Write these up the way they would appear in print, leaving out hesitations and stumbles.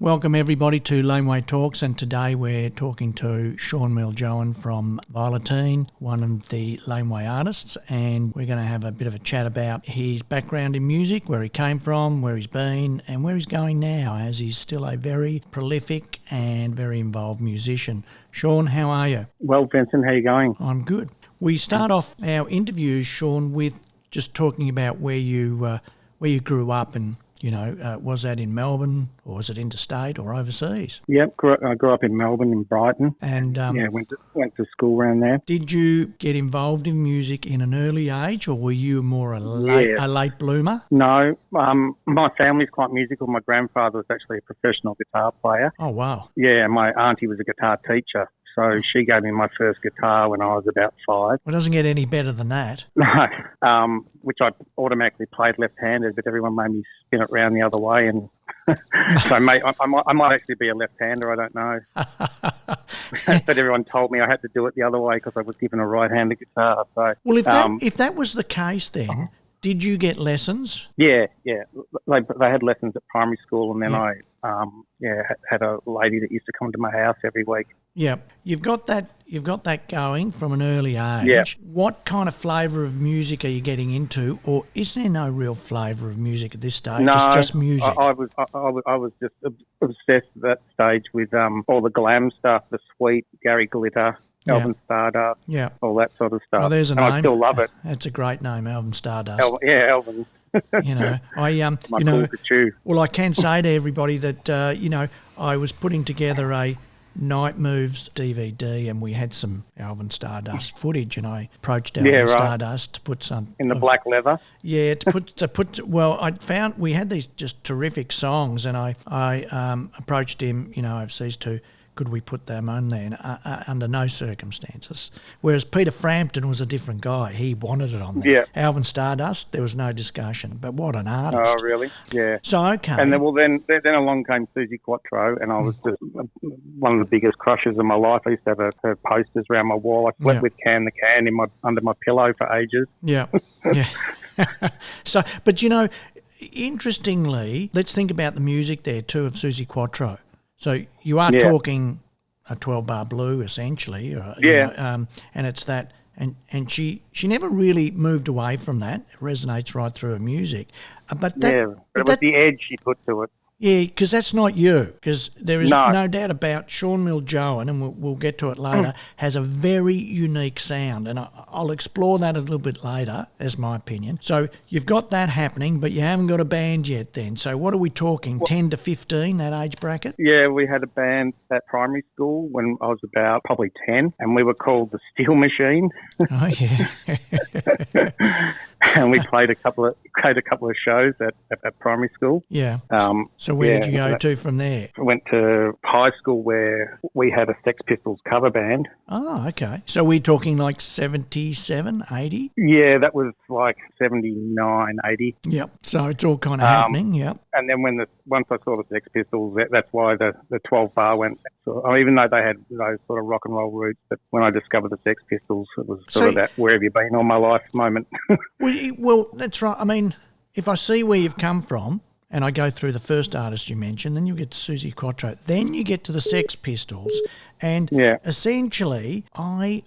Welcome everybody to Laneway Talks, and today we're talking to Miljoen from Violetine, one of the Laneway artists, and we're going to have a bit of a chat about his background in music, where he came from, where he's been and where he's going now, as he's still a very prolific and very involved musician. Sean, how are you? Well, Vincent, how are you going? I'm good. We start off our interviews, Sean, with just talking about where you grew up and was that in Melbourne or was it interstate or overseas? Yep, I grew up in Melbourne, in Brighton, and went to school around there. Did you get involved in music in an early age, or were you more a late bloomer? No, my family's quite musical. My grandfather was actually a professional guitar player. Oh wow! Yeah, my auntie was a guitar teacher. So she gave me my first guitar when I was about 5. Well, it doesn't get any better than that. No, which I automatically played left-handed, but everyone made me spin it round the other way. And so, mate, I might actually be a left-hander, I don't know. But everyone told me I had to do it the other way because I was given a right-handed guitar. So, well, if that was the case then, did you get lessons? Yeah. They had lessons at primary school, and then I had a lady that used to come to my house every week. Yeah, you've got that going from an early age. Yeah. What kind of flavour of music are you getting into, or is there no real flavour of music at this stage? No, it's just music. I was just obsessed at that stage with all the glam stuff, the Sweet, Gary Glitter, Alvin Stardust, all that sort of stuff. Oh, there's a name. I still love it. That's a great name, Alvin Stardust. Alvin. Cool couture. Well, I can say to everybody that I was putting together a Night Moves DVD, and we had some Alvin Stardust footage, and I approached Alvin Stardust to put some in the black leather. Yeah, to put. Well, I found we had these just terrific songs, and I approached him, overseas to. Could we put them on there? And, under no circumstances. Whereas Peter Frampton was a different guy. He wanted it on there. Yeah. Alvin Stardust, there was no discussion. But what an artist. Oh, really? Yeah. So, okay. And then along came Susie Quattro, and I was just one of the biggest crushes of my life. I used to have her posters around my wall. I slept with Can the Can under my pillow for ages. Yeah. Yeah. So, but interestingly, let's think about the music there too of Susie Quattro. So you are talking a 12-bar blue, essentially. And it's that, and she never really moved away from that. It resonates right through her music. But it was the edge she put to it. Yeah, because that's not you. Because there is no doubt about Sean Miljoen, and we'll get to it later, has a very unique sound. And I'll explore that a little bit later, as my opinion. So you've got that happening, but you haven't got a band yet then. So what are we talking, 10 to 15, that age bracket? Yeah, we had a band at primary school when I was about probably 10, and we were called the Steel Machine. Oh, yeah. And we played a couple of shows at primary school. Yeah. So where did you go to from there? I went to high school where we had a Sex Pistols cover band. Oh, okay. So we're talking like 77, 80? Yeah, that was like 79, 80. Yep. So it's all kind of happening, yep. And then once I saw the Sex Pistols, that's why the 12-bar went. So, even though they had those sort of rock and roll roots, but when I discovered the Sex Pistols, it was sort of that "where have you been all my life" moment. Well, that's right. I mean, if I see where you've come from and I go through the first artist you mentioned, then you get to Susie Quattro, then you get to the Sex Pistols, and essentially I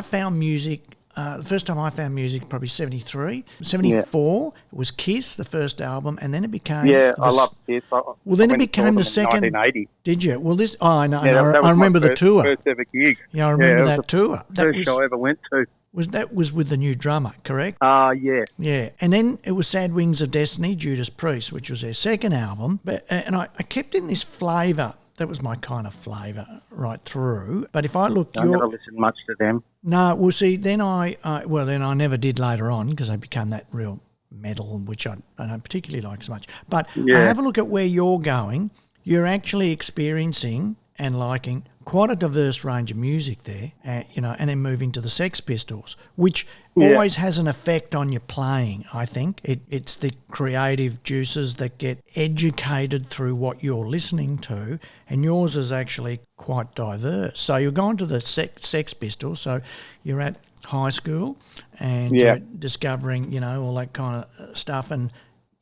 found music. The first time I found music, probably 73. 74 was Kiss, the first album, and then it became... Yeah, I love Kiss. Then it became the second... 1980. Did you? Well, this... Oh, I know. I remember the tour. First ever gig. Yeah, I remember that tour. First show I ever went to. That was with the new drummer, correct? Yeah. Yeah, and then it was Sad Wings of Destiny, Judas Priest, which was their second album. But and I kept in this flavour. That was my kind of flavour right through. But if I look... I never listened much to them. No, well, see, then I never did later on because they became that real metal, which I don't particularly like so much. But I have a look at where you're going. You're actually experiencing and liking quite a diverse range of music there, and then moving to the Sex Pistols, which always has an effect on your playing, I think. It's the creative juices that get educated through what you're listening to, and yours is actually quite diverse. So you're going to the Sex Pistols, so you're at high school and you're discovering, all that kind of stuff, and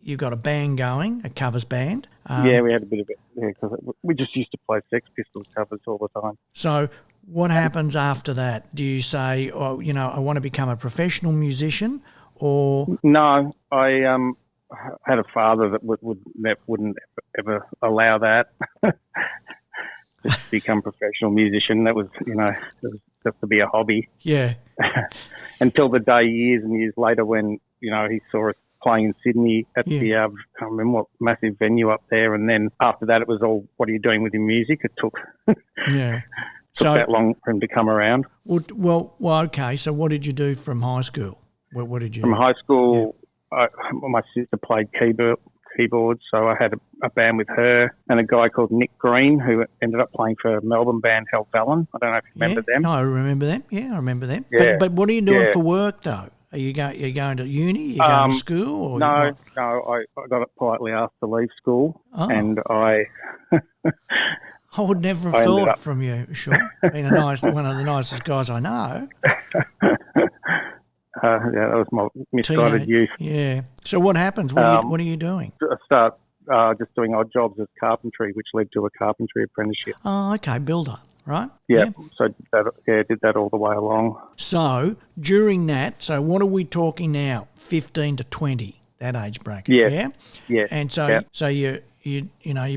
you've got a band going, a covers band. Yeah, we had a bit of it. Yeah, because we just used to play Sex Pistols covers all the time. So what happens after that? Do you say, oh, I want to become a professional musician, or? No, I had a father that wouldn't ever allow that. To become a professional musician, that was, it was just to be a hobby. Yeah. Until the day, years and years later, when he saw us playing in Sydney at the I can't remember what massive venue up there, and then after that, it was all, what are you doing with your music? It took that long for him to come around. Well, okay. So what did you do from high school? What did you? From high school, my sister played keyboards, so I had a band with her and a guy called Nick Green, who ended up playing for a Melbourne band, Helvellyn. I don't know if you remember them. No, I remember them. Yeah, I remember them. Yeah. But what are you doing for work, though? Are you going to uni? Are you going to school? Or no, I got politely asked to leave school, and I would never have thought from you, sure. Being one of the nicest guys I know. That was my misguided youth. Yeah. So what happens? What are you doing? I start just doing odd jobs as carpentry, which led to a carpentry apprenticeship. Oh, okay, builder, right? Yeah. So did that all the way along. So during that, what are we talking now? 15 to 20, that age bracket. Yeah. Yeah. And so you're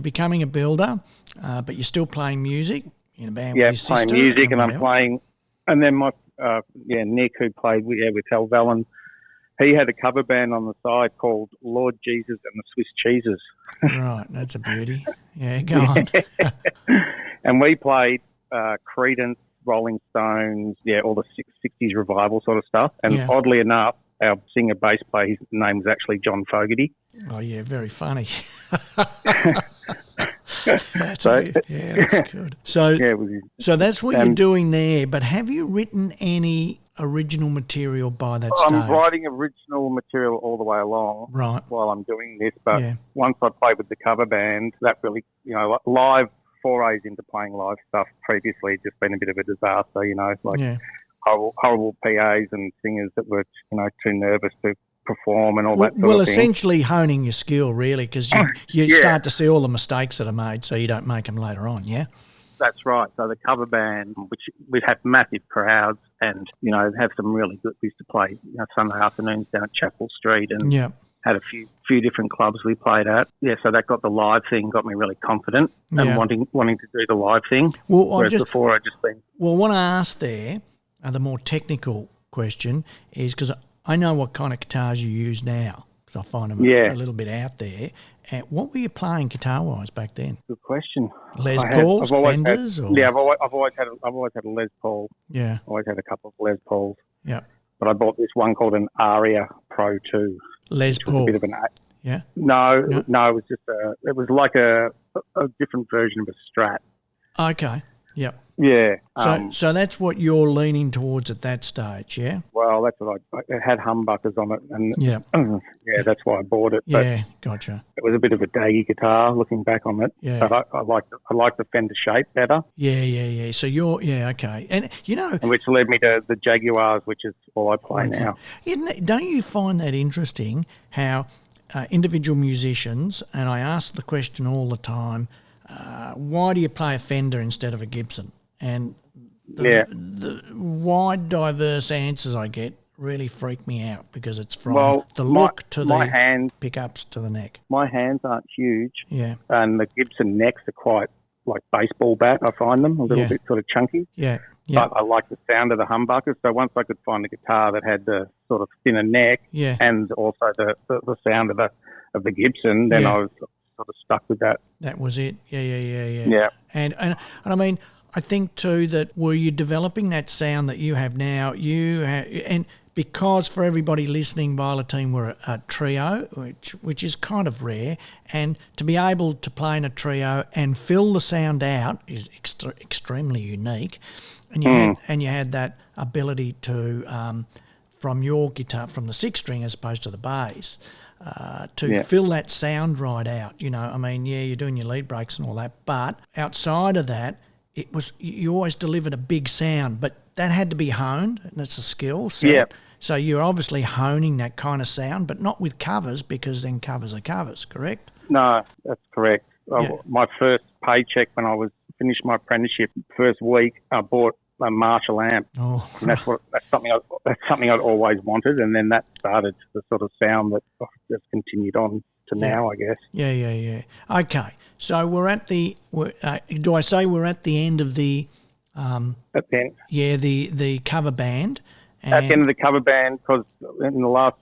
becoming a builder, but you're still playing music in a band with your sister. Yeah, playing music, and I'm playing, and then my Nick, who played with Helvellyn, he had a cover band on the side called Lord Jesus and the Swiss Cheeses. Right, that's a beauty. Yeah, go on. And we played Creedence, Rolling Stones, all the 60s revival sort of stuff. And oddly enough, our singer bass player, his name was actually John Fogarty. Oh, yeah, very funny. That's good. So that's what you're doing there. But have you written any original material by that stage? I'm writing original material all the way along while I'm doing this. But once I played with the cover band, that really, live forays into playing live stuff previously had just been a bit of a disaster, horrible PAs and singers that were, too nervous to perform and all that sort of thing. Well, essentially honing your skill, really, because you start to see all the mistakes that are made so you don't make them later on, yeah? That's right. So the cover band, which we'd have massive crowds and, have some really good, we used to play Sunday afternoons down at Chapel Street and had a few different clubs we played at. Yeah, so that got the live thing, got me really confident and wanting to do the live thing. Well, before I'd just been... Well, what I asked there, the more technical question, is because I know what kind of guitars you use now, because I find them a little bit out there. And what were you playing guitar-wise back then? Good question. Les Pauls, Fenders? I've always had a Les Paul. Yeah. I've always had a couple of Les Pauls. Yeah. But I bought this one called an Aria Pro 2. Les Paul. A bit of an... Yeah? No, it was just it was like a different version of a Strat. Okay. Yep. Yeah. So that's what you're leaning towards at that stage, yeah? Well, that's what it had humbuckers on it, and that's why I bought it. But yeah, gotcha. It was a bit of a daggy guitar, looking back on it. Yeah. But I like the Fender shape better. Yeah. So okay, and which led me to the Jaguars, which is all I play now. Don't you find that interesting? How individual musicians, and I ask the question all the time. Why do you play a Fender instead of a Gibson? And the wide, diverse answers I get really freak me out because it's from the look to the pickups to the neck. My hands aren't huge, and the Gibson necks are quite like baseball bat. I find them a little bit sort of chunky. Yeah. But I like the sound of the humbuckers. So once I could find a guitar that had the sort of thinner neck and also the sound of the Gibson, then I was sort of stuck with that. That was it. Yeah. And I mean, I think too that were you developing that sound that you have now, and because for everybody listening, Violetine were a trio, which is kind of rare, and to be able to play in a trio and fill the sound out is extremely unique, and you had that ability to from your guitar, from the six string as opposed to the bass. To fill that sound right out, I mean, you're doing your lead breaks and all that, but outside of that, you always delivered a big sound, but that had to be honed, and it's a skill set. So you're obviously honing that kind of sound, but not with covers, because then covers are covers, correct? No, that's correct. Yeah. My first paycheck when I was finished my apprenticeship, first week, I bought a Marshall amp, and that's something I'd always wanted, and then that started the sort of sound that I've just continued on to now, I guess. Yeah. Okay, so we're at the. Do I say we're at the end of the? At the end. Yeah, the cover band. At the end of the cover band, because in the last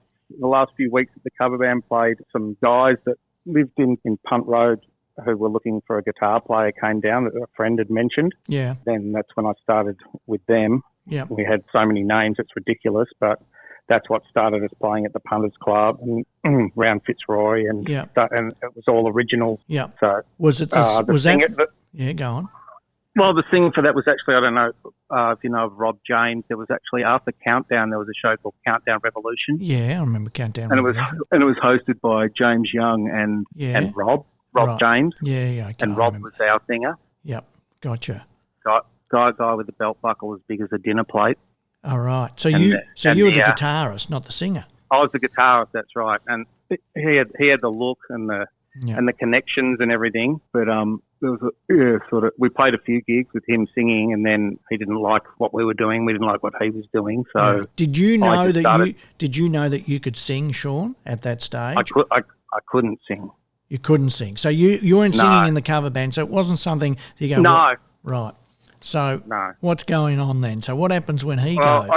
few weeks the cover band played, some guys that lived in Punt Road who were looking for a guitar player came down that a friend had mentioned. Yeah. Then that's when I started with them. Yeah. We had so many names, it's ridiculous, but that's what started us playing at the Punters Club and round Fitzroy, and it was all original. Yeah. So was it? Yeah, go on. Well, the thing for that was actually, I don't know if you know of Rob James. There was actually, after Countdown, there was a show called Countdown Revolution. Yeah, I remember Countdown Revolution. And it was hosted by James Young and Rob James. Yeah, okay. And Rob was our singer. Yep, gotcha. Guy with the belt buckle as big as a dinner plate. All right. So you were the guitarist, not the singer. I was the guitarist, that's right. And he had the look and the connections and everything, but there was we played a few gigs with him singing, and then he didn't like what we were doing. We didn't like what he was doing. So did you know that you could sing, Sean, at that stage? I couldn't sing. You couldn't sing. So you weren't singing in the cover band. So it wasn't something that you go, no. Right. So what's going on then? So what happens when he goes?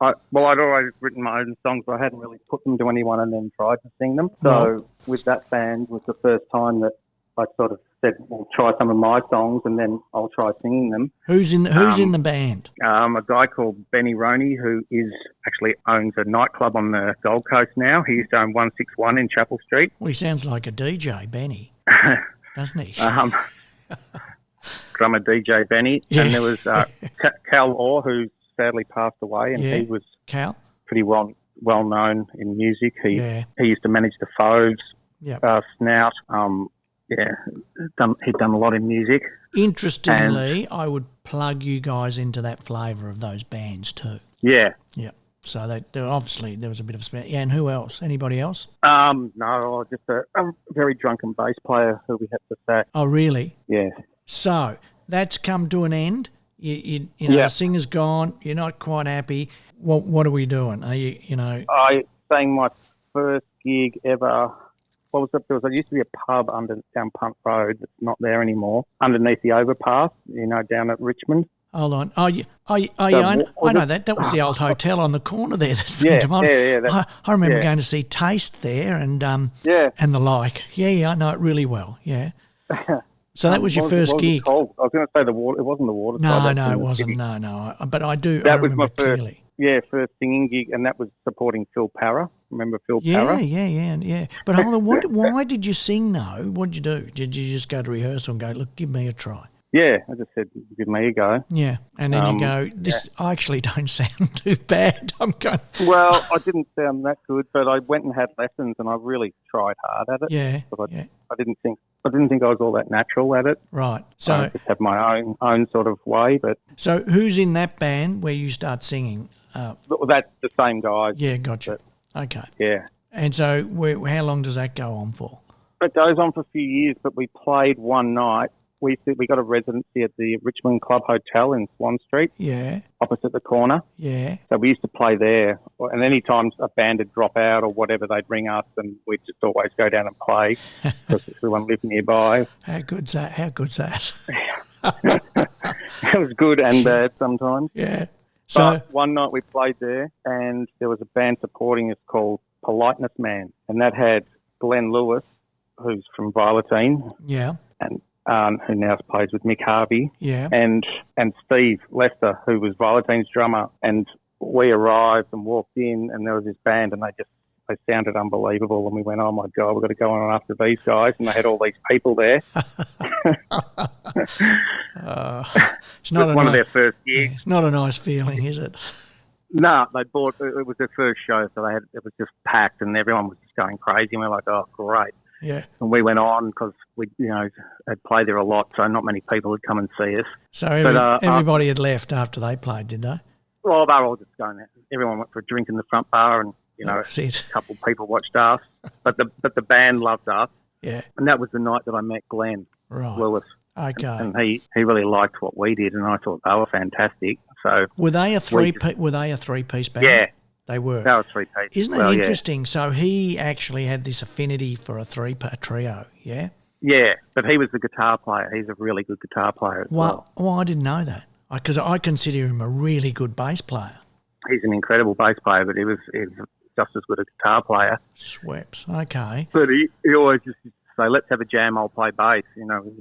I'd always written my own songs, but I hadn't really put them to anyone and then tried to sing them. So with that band was the first time that I sort of said, "Well, try some of my songs, and then I'll try singing them." Who's in the band? A guy called Benny Roney, who actually owns a nightclub on the Gold Coast now. He used to own 161 in Chapel Street. Well, he sounds like a DJ, Benny, doesn't he? Drummer DJ Benny, and there was Cal Orr, who sadly passed away, and he was pretty well known in music. He used to manage the Foves, Snout. He'd done a lot in music. Interestingly, I would plug you guys into that flavour of those bands too. Yeah. Yeah. So obviously there was a bit of a... Yeah, and who else? Anybody else? No, just a very drunken bass player who we had to sack. Oh, really? Yeah. So that's come to an end. You know, the singer's gone. You're not quite happy. What are we doing? Are you know? I sang my first gig ever. What was it? There used to be a pub down Punt Road that's not there anymore, underneath the overpass, down at Richmond. Hold on. I know that. That was the old hotel on the corner there. I remember going to see Taste there and and the like. Yeah, I know it really well. Yeah. So that was your first gig. I was going to say the water. It wasn't the water. No, it wasn't. No. But I do. That I was my first. Clearly. Yeah, first singing gig, and that was supporting Phil Parra. Remember Phil Parra? Yeah. But hold on, why did you sing, though? What did you do? Did you just go to rehearsal and go, look, give me a try? Yeah, I just said, give me a go. Yeah, and then you go, I actually don't sound too bad. I'm going... Well, I didn't sound that good, but I went and had lessons, and I really tried hard at it. Yeah, I didn't think I was all that natural at it. Right. So I just have my own sort of way. But so who's in that band where you start singing? That's the same guys. Yeah, gotcha. Okay. Yeah. And so how long does that go on for? It goes on for a few years, but we played one night. We got a residency at the Richmond Club Hotel in Swan Street. Yeah. Opposite the corner. Yeah. So we used to play there. And any time a band would drop out or whatever, they'd ring us and we'd just always go down and play because everyone lived nearby. How good's that? It was good and bad sometimes. Yeah. But one night we played there and there was a band supporting us called Politeness Man. And that had Glenn Lewis, who's from Violetine. Yeah. And who now plays with Mick Harvey. Yeah. And Steve Lester, who was Violetine's drummer. And we arrived and walked in and there was this band and they sounded unbelievable. And we went, oh my God, we've got to go on after these guys. And they had all these people there. It's not one of their first gigs. It's not a nice feeling, is it? No, it was their first show, so it was just packed and everyone was just going crazy. And we were like, oh, great. Yeah. And we went on because we, had played there a lot, so not many people had come and see us. So everybody had left after they played, did they? Well, they were all just going there. Everyone went for a drink in the front bar, and That's it. a couple of people watched us. But the band loved us. Yeah. And that was the night that I met Glenn Lewis. Okay. And he really liked what we did, and I thought they were fantastic. So were they a three-piece band? Yeah. They were. They were three-piece. Isn't it interesting? Yeah. So he actually had this affinity for a trio, yeah? Yeah, but he was the guitar player. He's a really good guitar player as well. Well, I didn't know that, because I consider him a really good bass player. He's an incredible bass player, but he was just as good a guitar player. Sweps, okay. But he always just used to say, let's have a jam, I'll play bass.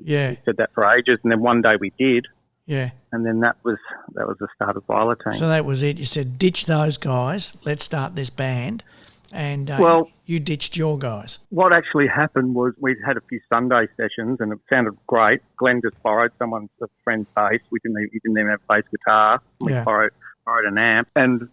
Yeah. He said that for ages, and then one day we did. Yeah. And then that was the start of Violetine. So that was it. You said, ditch those guys, let's start this band. And you ditched your guys. What actually happened was we had a few Sunday sessions, and it sounded great. Glenn just borrowed a friend's bass. He didn't even have bass guitar. We borrowed an amp, and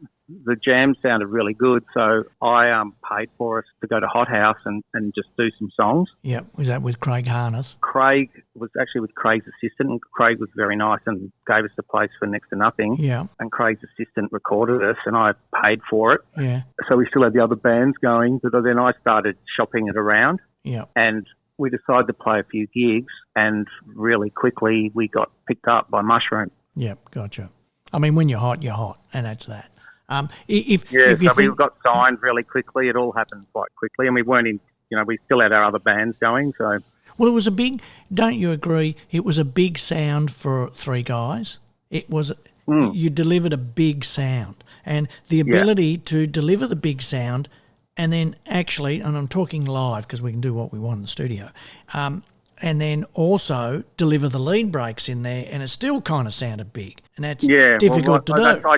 the jam sounded really good. So I paid for us to go to Hot House and just do some songs. Yeah, was that with Craig Harness? Craig was actually with Craig's assistant, and Craig was very nice and gave us the place for next to nothing. Yeah. And Craig's assistant recorded us, and I paid for it. Yeah. So we still had the other bands going, but then I started shopping it around. Yeah. And we decided to play a few gigs, and really quickly we got picked up by Mushroom. Yeah, gotcha. I mean, when you're hot, and that's that. We got signed really quickly. It all happened quite quickly, and we weren't in. We still had our other bands going. So, well, it was a big. Don't you agree? It was a big sound for three guys. It was. You delivered a big sound, and the ability to deliver the big sound, and then actually, and I'm talking live because we can do what we want in the studio, and then also deliver the lead breaks in there, and it still kind of sounded big, and that's difficult to do.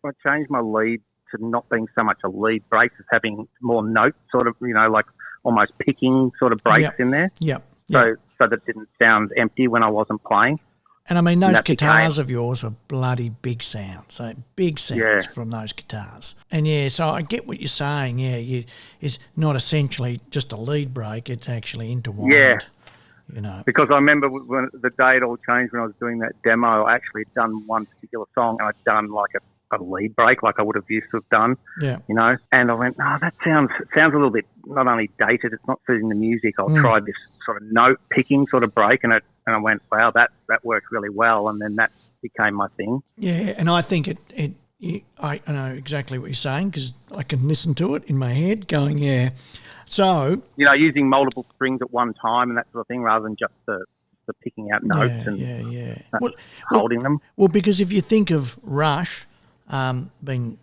I changed my lead to not being so much a lead break as having more notes, sort of, like almost picking sort of breaks in there. Yep. So that it didn't sound empty when I wasn't playing. And I mean, those guitars of yours were bloody big sounds. So big sounds from those guitars. And so I get what you're saying. Yeah, it's not essentially just a lead break. It's actually intertwined. Yeah. Because I remember when the day it all changed when I was doing that demo, I actually had done one particular song, and I'd done like a lead break like I would have used to have done. Yeah. And I went, that sounds a little bit not only dated, it's not suiting the music. I'll try this sort of note picking sort of break, and I went, wow, that worked really well, and then that became my thing. Yeah, and I think I know exactly what you're saying because I can listen to it in my head going, yeah. So using multiple strings at one time and that sort of thing, rather than just the picking out notes holding them. Well, because if you think of Rush being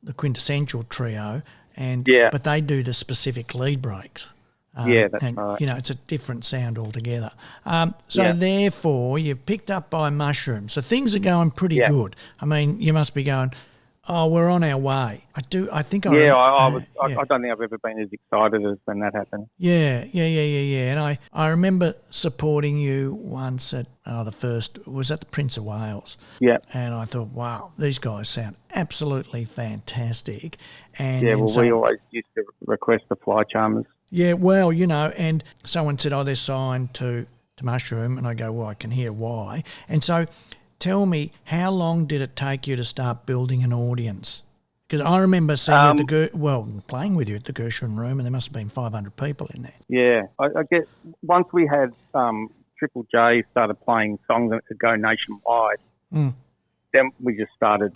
the quintessential trio, but they do the specific lead breaks. That's right. It's a different sound altogether. Therefore, you're picked up by Mushroom. So things are going pretty good. I mean, you must be going, oh, we're on our way. I think I don't think I've ever been as excited as when that happened. Yeah. And I remember supporting you once at the first, was at the Prince of Wales. Yeah. And I thought, wow, these guys sound absolutely fantastic. And we always used to request the Fly Charmers. Yeah, well, and someone said, they're signed to Mushroom, and I go, well, I can hear why. And so tell me, how long did it take you to start building an audience? Because I remember seeing you playing with you at the Gershwin Room, and there must have been 500 people in there. Yeah, I guess once we had Triple J started playing songs that could go nationwide, then we just started,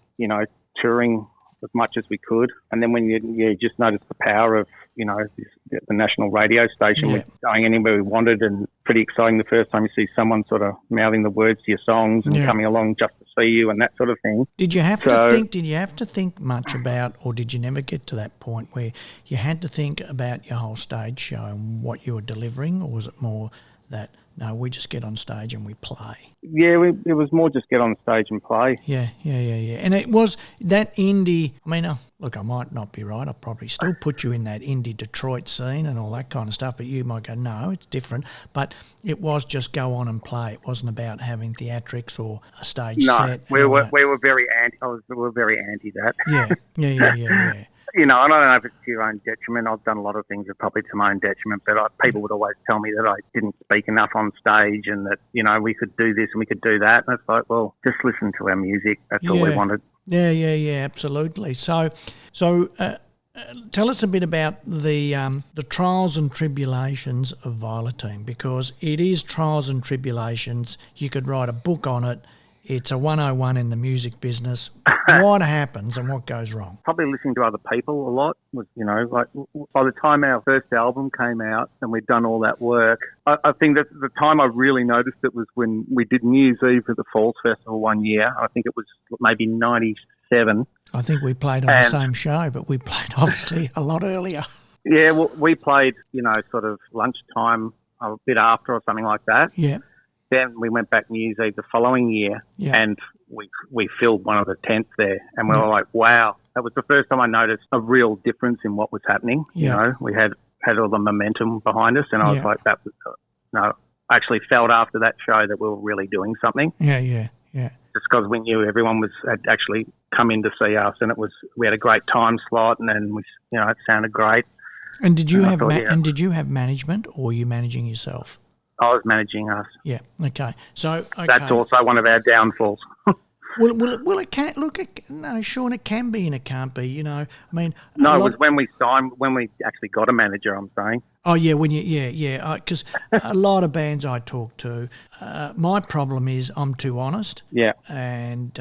touring as much as we could. And then when you just noticed the power of, the national radio station, we're going anywhere we wanted, and pretty exciting the first time you see someone sort of mouthing the words to your songs and coming along just to see you and that sort of thing. Did you have to think much about, or did you never get to that point where you had to think about your whole stage show and what you were delivering, or was it more that, no, we just get on stage and we play? Yeah, it was more just get on stage and play. Yeah. And it was that indie, I mean, look, I might not be right. I'll probably still put you in that indie Detroit scene and all that kind of stuff, but you might go, no, it's different. But it was just go on and play. It wasn't about having theatrics or a stage set. No, we were very anti. We were very anti that. Yeah. and I don't know if it's to your own detriment. I've done a lot of things that are probably to my own detriment, but people would always tell me that I didn't speak enough on stage and that, we could do this and we could do that. And it's like, well, just listen to our music. That's all we wanted. Yeah, absolutely. So tell us a bit about the trials and tribulations of Violetine, because it is trials and tribulations. You could write a book on it. It's a 101 in the music business. What happens and what goes wrong? Probably listening to other people a lot. Was, like by the time our first album came out and we'd done all that work, I think that the time I really noticed it was when we did New Year's Eve at the Falls Festival one year. I think it was maybe 97. I think we played on the same show, but we played obviously a lot earlier. Yeah, well, we played, sort of lunchtime, a bit after or something like that. Yeah. Then we went back New Year's Eve the following year, and we filled one of the tents there, and we were like, wow. That was the first time I noticed a real difference in what was happening. Yeah. We had all the momentum behind us, and I was like, that was, I actually felt after that show that we were really doing something. Yeah. Just because we knew everyone had actually come in to see us, and we had a great time slot, and then it sounded great. And did you did you have management, or were you managing yourself? I was managing us. Yeah. Okay. So that's also one of our downfalls. Well, it can't look. No, Sean, it can be and it can't be. I mean, no, it was when we actually got a manager. I'm saying. Oh yeah, because a lot of bands I talk to, my problem is I'm too honest. Yeah. And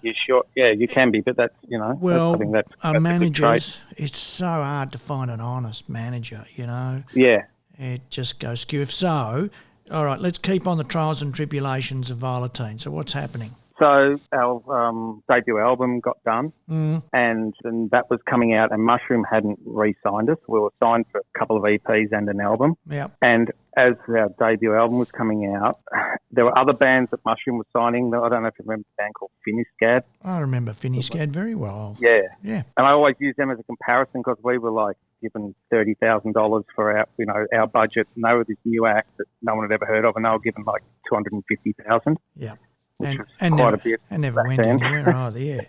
you sure? Yeah, you can be, but that's Well, that's managers, it's so hard to find an honest manager. Yeah. It just goes skew. If so, all right, let's keep on the trials and tribulations of Violetine. So what's happening? So our debut album got done, and that was coming out, and Mushroom hadn't re-signed us. We were signed for a couple of EPs and an album. Yeah. And as our debut album was coming out, there were other bands that Mushroom was signing. I don't know if you remember a band called Finiscad. I remember Finiscad very well. Yeah. Yeah. And I always use them as a comparison because we were like given $30,000 for our budget, and they were this new act that no one had ever heard of, and they were given like $250,000. Yeah. And never, a bit. And never went anywhere either, yeah.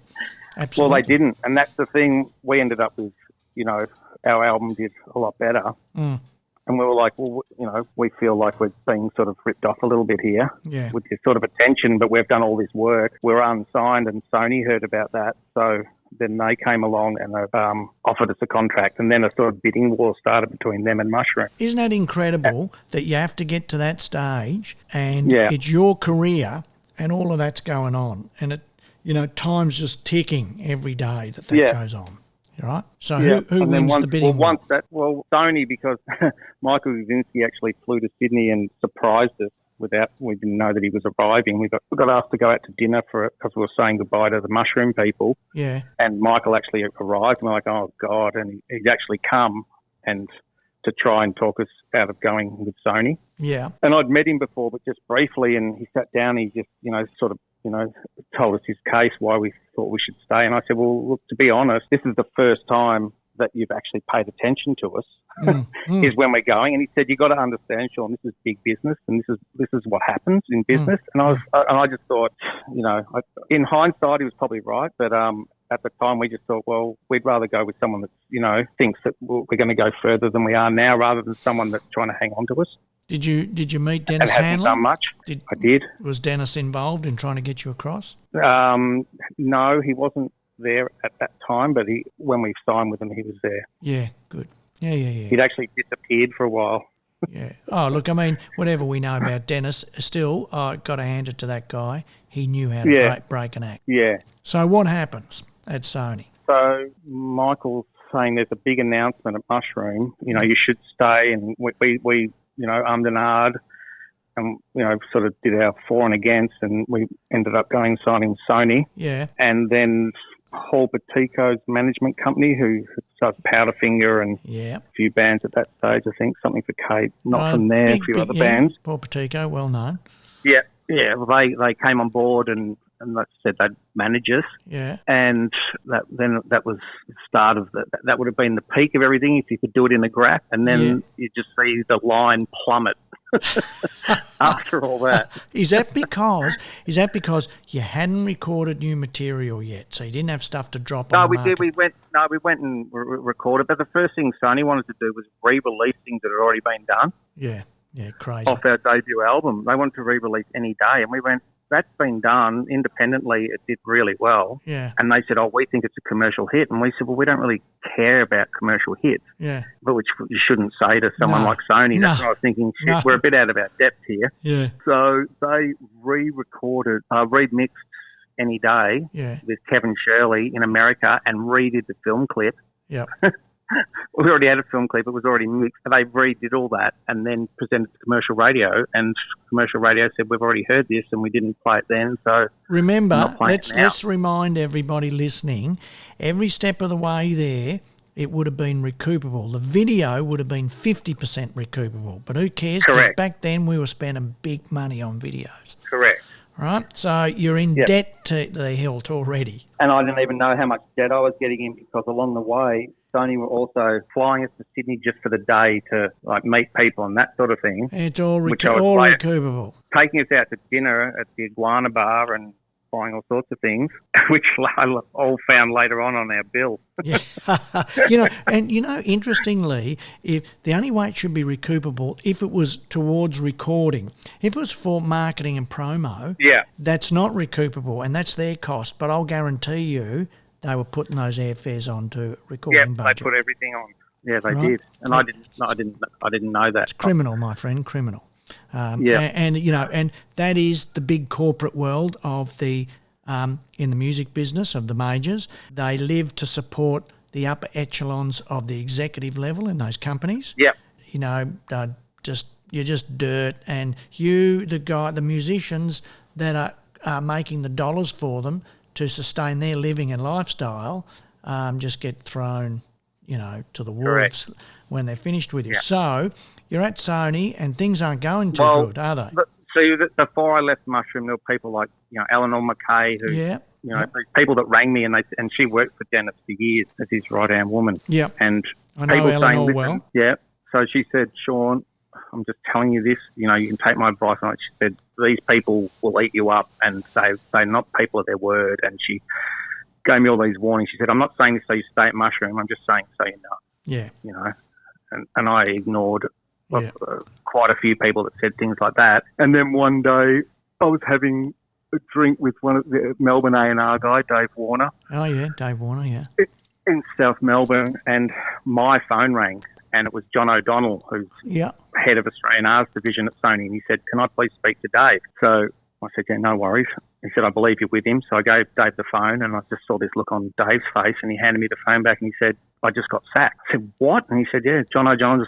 Absolutely. Well, they didn't. And that's the thing. We ended up with, our album did a lot better. Mm. And we were like, well, we feel like we're being sort of ripped off a little bit here with this sort of attention, but we've done all this work. We're unsigned, and Sony heard about that. So then they came along and offered us a contract, and then a sort of bidding war started between them and Mushroom. Isn't that incredible that you have to get to that stage and it's your career and all of that's going on, and it, time's just ticking every day that goes on, right? So who wins the bidding war? Sony, because Michael Kaczynski actually flew to Sydney and surprised us we didn't know that he was arriving. We got asked to go out to dinner because we were saying goodbye to the Mushroom people. Yeah. And Michael actually arrived, and we're like, oh God, and he'd actually come and to try and talk us out of going with Sony. Yeah. And I'd met him before, but just briefly, and he sat down, he just, sort of, told us his case, why we thought we should stay. And I said, well, look, to be honest, this is the first time that you've actually paid attention to us, is when we're going. And he said, you got to understand, Sean, this is big business, and this is what happens in business. And I just thought, in hindsight, he was probably right, but at the time we just thought, well, we'd rather go with someone that thinks that we're going to go further than we are now, rather than someone that's trying to hang on to us. Did you meet Dennis and Hanlon? Done much. I did. Was Dennis involved in trying to get you across? No, he wasn't there at that time, but when we signed with him, he was there. Yeah, good. Yeah. He'd actually disappeared for a while. Yeah. Oh, look, I mean, whatever we know about Dennis, still, I got to hand it to that guy. He knew how to break an act. Yeah. So what happens at Sony? So Michael's saying there's a big announcement at Mushroom. You should stay, and we ummed and ahed, and sort of did our for and against, and we ended up going signing Sony. Yeah. And then Paul Batico's management company, who does Powderfinger and a few bands at that stage, I think, something for Kate, not from there, a few other bands. Paul Batico, well known. Yeah. Well, they came on board and like I said, they'd manage us. Yeah. And that was the start of that would have been the peak of everything if you could do it in a graph, and then you just see the line plummet. after all that. Is that because you hadn't recorded new material yet, so you didn't have stuff to drop on the market? We went and recorded, but the first thing Sony wanted to do was re-release things that had already been done. Yeah, crazy. Off our debut album. They wanted to re-release Any Day, and we went, that's been done independently. It did really well. Yeah. And they said, we think it's a commercial hit. And we said, well, we don't really care about commercial hits. Yeah. But which you shouldn't say to someone like Sony. That's what I was thinking. Shit, we're a bit out of our depth here. Yeah. So they re-recorded, remixed Any Day with Kevin Shirley in America and redid the film clip. Yeah. We already had a film clip. It was already mixed. They redid all that and then presented to commercial radio. And commercial radio said, we've already heard this and we didn't play it then. So remember, let's remind everybody listening, every step of the way there, it would have been recoupable. The video would have been 50% recoupable. But who cares? Because back then we were spending big money on videos. Correct. Right? So you're in debt to the hilt already. And I didn't even know how much debt I was getting in because along the way, Sony were also flying us to Sydney just for the day to meet people and that sort of thing. It's all recoupable. Taking us out to dinner at the Iguana Bar and buying all sorts of things, which I all found later on our bill. Yeah. Interestingly, if the only way it should be recoupable if it was towards recording. If it was for marketing and promo, that's not recoupable and that's their cost. But I'll guarantee you, they were putting those airfares onto recording budget. They put everything on. Yeah, they did, and I didn't know that. It's criminal, my friend, criminal. And that is the big corporate world of the in the music business of the majors. They live to support the upper echelons of the executive level in those companies. Yeah, you're just dirt, and the musicians that are making the dollars for them to sustain their living and lifestyle, just get thrown, to the wolves when they're finished with you. Yeah. So you're at Sony and things aren't going too good, are they? See, before I left Mushroom, there were people like, Eleanor McKay, who, people that rang me and she worked for Dennis for years as his right-hand woman. Yeah. And I know Eleanor well. Yeah. So she said, Sean, I'm just telling you this, you can take my advice on it. She said, these people will eat you up and they're not people of their word. And she gave me all these warnings. She said, I'm not saying this so you stay at Mushroom. I'm just saying so you know. Yeah. And I ignored quite a few people that said things like that. And then one day I was having a drink with one of the Melbourne A&R guy, Dave Warner. Oh, yeah, Dave Warner, yeah. In South Melbourne, and my phone rang. And it was John O'Donnell, who's head of Australian Arts Division at Sony. And he said, can I please speak to Dave? So I said, yeah, no worries. He said, I believe you're with him. So I gave Dave the phone and I just saw this look on Dave's face and he handed me the phone back and he said, I just got sacked. I said, what? And he said, yeah, John O'Donnell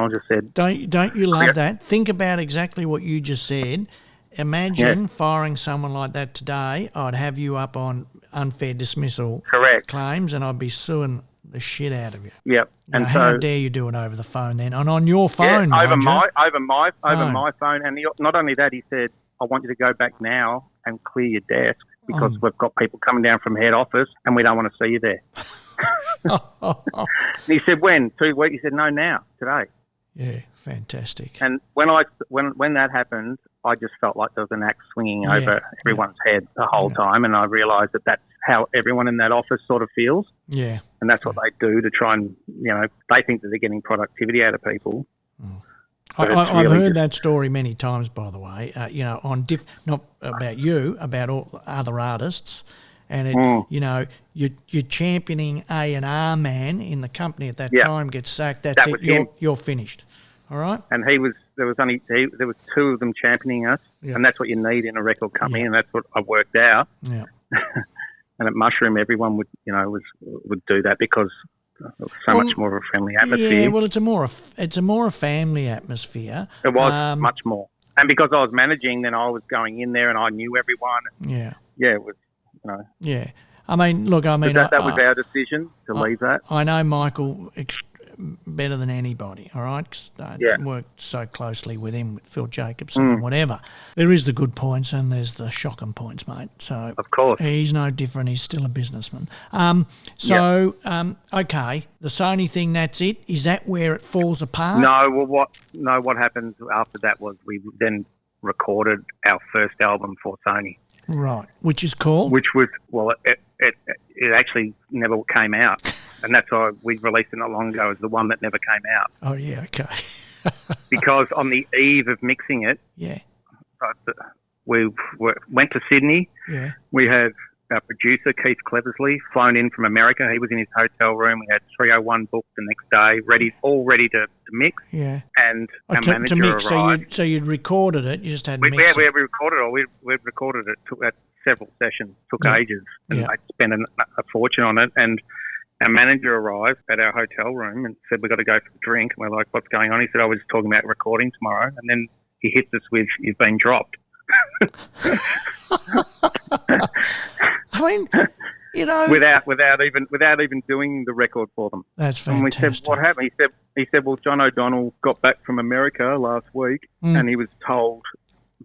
just said. Don't you love that? Think about exactly what you just said. Imagine firing someone like that today. I'd have you up on unfair dismissal claims and I'd be suing the shit out of you. Yep. And how dare you do it over the phone then? And on your phone, over my phone. And not only that, he said, I want you to go back now and clear your desk because we've got people coming down from head office and we don't want to see you there. And he said, when? 2 weeks? He said, no, now, today. Yeah, fantastic. And when that happened, I just felt like there was an axe swinging over everyone's head the whole time, and I realised that that's how everyone in that office sort of feels. Yeah. And that's what they do to try and, they think that they're getting productivity out of people. I've heard that story many times, by the way, not about you, about all other artists. And, you're championing A&R man in the company at that time gets sacked. That's it. You're finished. All right. And there was 2 of them championing us, and that's what you need in a record company, and that's what I worked out. Yeah. And at Mushroom, everyone would do that because it was so much more of a friendly atmosphere. Yeah, well, it's a more a family atmosphere. It was much more, and because I was managing, then I was going in there and I knew everyone. Yeah. Yeah, it was. Yeah. I mean, look, that was our decision to leave that. I know Michael better than anybody, all right? 'Cause I Yeah. worked so closely with him, with Phil Jacobson and whatever. There is the good points and there's the shocking points, mate. So Of course. he's no different. He's still a businessman. Okay, the Sony thing, that's it. Is that where it falls apart? No, well, what happened after that was we then recorded our first album for Sony. Right, which is called? Which was, well, it actually never came out. And that's why we released it not long ago as the one that never came out. Oh, yeah, okay. Because on the eve of mixing it, Yeah. we went to Sydney. Yeah. We had our producer, Keith Cleversley, flown in from America. He was in his hotel room. We had 301 booked the next day, all ready to mix. Yeah. And our manager to mix, arrived. So you'd recorded it, you just had We mixed it. recorded it all. We recorded it. Took several sessions. Took ages. And Yeah. I spent a fortune on it. And our manager arrived at our hotel room and said, "We've got to go for a drink." And we're like, "What's going on?" He said, "I was talking about recording tomorrow." And then he hits us with, "You've been dropped." I mean, without even doing the record for them. That's fantastic. And we said, "What happened?" He said, "Well, John O'Donnell got back from America last week, and he was told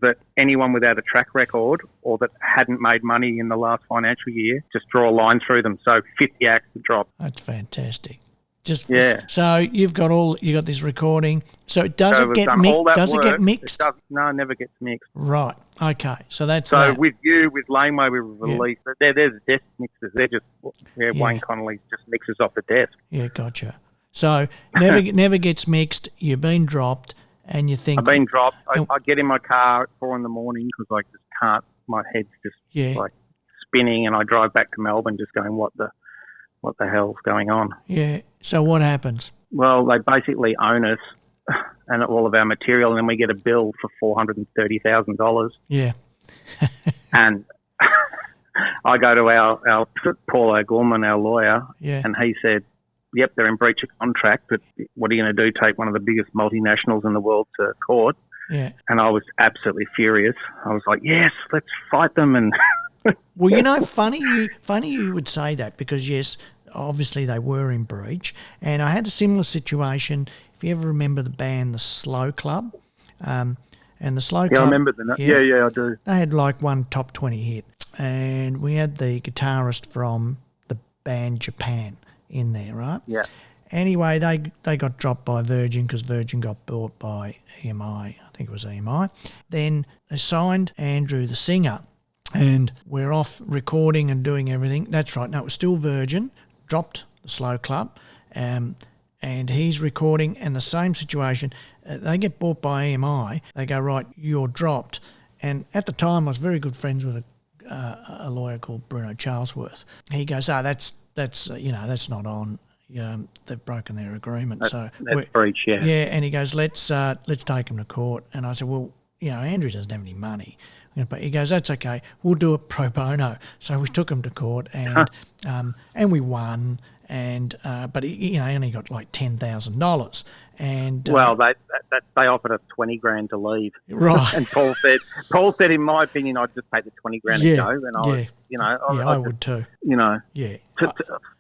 that anyone without a track record or that hadn't made money in the last financial year, just draw a line through them. So 50 acts to drop." That's fantastic. So you've got this recording. So does it get mixed? Does it get mixed? No, it never gets mixed. Right. Okay. So that's so with Laneway, we released. There's desk mixers. They're just Wayne Connolly just mixes off the desk. Yeah, gotcha. So never gets mixed. You've been dropped, and you think I've been dropped. I get in my car at 4 a.m. because I just can't. My head's just like spinning, and I drive back to Melbourne, just going, "What the hell's going on?" Yeah. So what happens? Well, they basically own us and all of our material, and then we get a bill for $430,000. Yeah. And I go to our Paul O'Gorman, our lawyer, and he said, "Yep, they're in breach of contract, but what are you going to do? Take one of the biggest multinationals in the world to court?" Yeah. And I was absolutely furious. I was like, "Yes, let's fight them." And well, funny you would say that, because yes, obviously they were in breach, and I had a similar situation. If you ever remember the band The Slow Club, and The Slow Club. I remember that. Yeah, I do. They had like one top 20 hit, and we had the guitarist from the band Japan in there, right? Yeah. Anyway, they got dropped by Virgin because Virgin got bought by EMI. I think it was EMI. Then they signed Andrew, the singer, and we're off recording and doing everything. That's right. No, it was still Virgin. Dropped The Slow Club, and he's recording, and the same situation. They get bought by EMI. They go, "Right, you're dropped." And at the time, I was very good friends with a lawyer called Bruno Charlesworth. He goes, that's not on. They've broken their agreement. That's breach, yeah. Yeah, and he goes, let's take them to court. And I said, well, Andrew doesn't have any money. But he goes, that's okay. We'll do it pro bono. So we took him to court, and we won. And but he only got like $10,000. And they offered us $20,000 to leave. Right. And Paul said, in my opinion, I'd just take the $20,000 and go. And I would too. Yeah.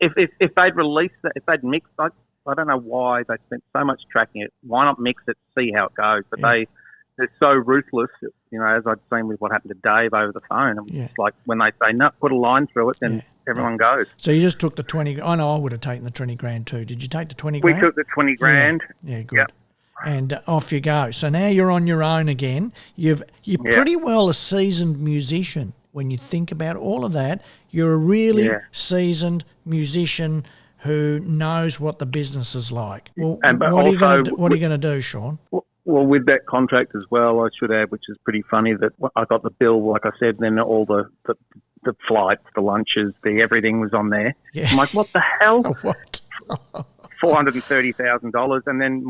If they'd released that, if they'd mixed, I don't know why they spent so much tracking it. Why not mix it, see how it goes? But they're so ruthless, as I'd seen with what happened to Dave over the phone. It's like when they say, no, put a line through it, then everyone goes. So you just took the 20. I know I would have taken the $20,000 too. Did you take the $20,000? We took the $20,000. Yeah, good. Yep. And off you go. So now you're on your own again. You're pretty well a seasoned musician when you think about all of that. You're a really seasoned musician who knows what the business is like. Well, what are you going to do, Sean? Well, with that contract as well, I should add, which is pretty funny, that I got the bill, like I said, then all the flights, the lunches, everything was on there. Yeah. I'm like, what the hell? What? $430,000, and then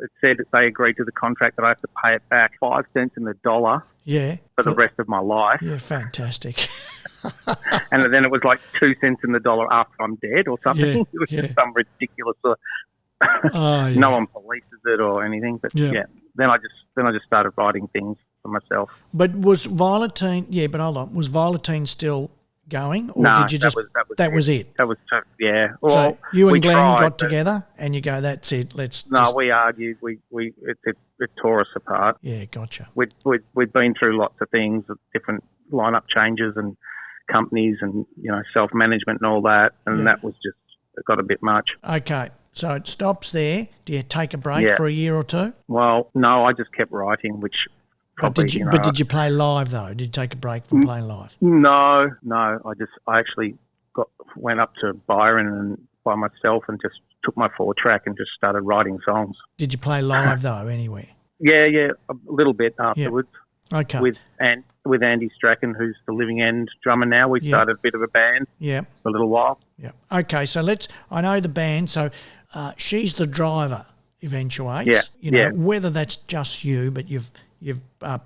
it said that they agreed to the contract that I have to pay it back 5 cents in the dollar for the rest of my life. Yeah, fantastic. And then it was like 2 cents in the dollar after I'm dead or something. Yeah, it was just some ridiculous no one polices it or anything, but then I just started writing things for myself. But was Violetine? Yeah, but hold on. Was Violetine still going, or No, did you just that was it? That was yeah. So Well, you we and Glenn tried, got but together and you go, that's it. we argued. It tore us apart. Yeah, gotcha. We'd been through lots of things, different lineup changes and companies and self-management and all that, and that was just, it got a bit much. Okay, so it stops there. Do you take a break for a year or two? Well, no, I just kept writing, which probably, but did you play live though? Did you take a break from playing live? No. I actually went up to Byron and by myself and just took my 4-track and just started writing songs. Did you play live though anywhere? Yeah, a little bit afterwards. Yep. Okay. With Andy Strachan, who's the Living End drummer now. We started a bit of a band for a little while. Yeah. Okay, so I know the band, so She's the Driver eventuates. Whether that's just you, but you've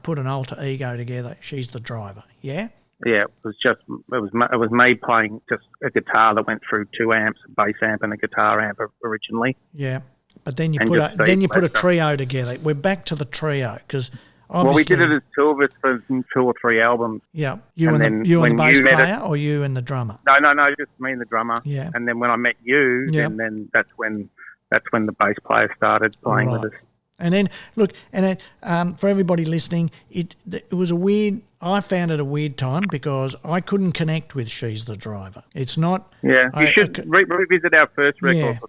put an alter ego together, She's the Driver, yeah? Yeah, it was me playing just a guitar that went through 2 amps, a bass amp and a guitar amp originally. Yeah, but then you put a trio together. We're back to the trio because obviously, we did it as 2 of us for 2 or 3 albums. Yeah, you and the bass player, or you and the drummer? No, just me and the drummer. Yeah, and then when I met you, then that's when the bass player started playing with us. And then, look, for everybody listening, it was I found it a weird time because I couldn't connect with She's the Driver. It's not... Yeah, you should revisit our first record.